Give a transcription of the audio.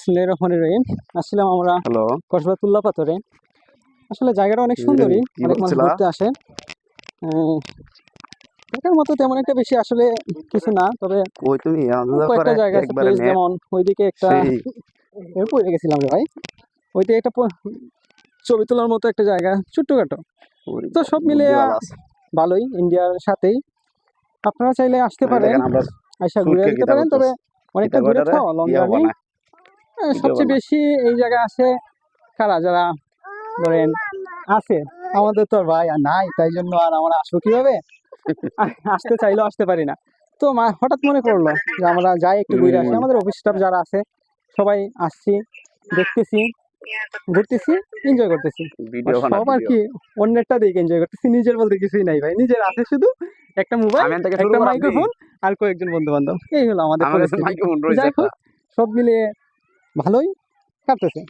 বিসমিল্লাহির রহমানির রহিম। আসলাম আমরা হ্যালো, কসবাতুল্লাহ পাথরে। আসলে জায়গাটা অনেক সুন্দরী, কি অনেক মানুষ বলছিলা? ঘুরতে আসে। দেখার মতো তেমন একটা বেশি আসলে কিছু না, তবে কই তুমি আমাদের কয়েকটা ব্যাপারে জায়গা আছে একবারে প্লেস, নেট যেমন ওইদিকে একটা সেই পড়ে গেছিলাম রে ভাই। ওইদিকে একটা ছবি তোলার মতো একটা জায়গা, ছোট্টখাটো। তো সব মিলে বুদ্ধি ভালো আছে। ভালোই, ইন্ডিয়ার সাথেই। আপনারা চাইলে আসতে মানে পারেন, দেখেন আমরা আইসা ঘুরে সুটকে যেতে কিতা পারেন, তবে করতেছি, অনেকটা কিতা দূরে কয়টারে তো, লং ইয়া জার্নি। বানায় ভিডিও সবচেয়ে বানায়। বেশি এই জায়গায় আসে কারা, যারা ধরেন আছে, আমাদের তো আর ভাই আর নাই, তাই জন্য আর আমরা আসবো কিভাবে, আসতে চাইলেও আসতে পারি না। তো হঠাৎ মনে পড়লো যে আমরা যাই একটু ঘুরে আসি। আমাদের অফিস স্টাফ যারা আছে সবাই আসছি, দেখতেছি, ঘুরতেছি, এনজয় করতেছি। আর ভিডিও বানা সব আর ভিডিও। কি অন্যেরটা দেখে এনজয় করতেছি, নিজের বলতে কিছুই নাই ভাই। নিজের আছে শুধু একটা মোবাইল, আমি এখান থেকে শুরু একটা করাম নি। মাইক্রোফোন, আর কয়েকজন বন্ধু বান্ধব। এই হলো আমাদের আমার কাছে পরিস্থিতি। মাইক্রোফোন রয়েছে যাই একটা। হোক, সব মিলিয়ে ভালোই কাটতেছে।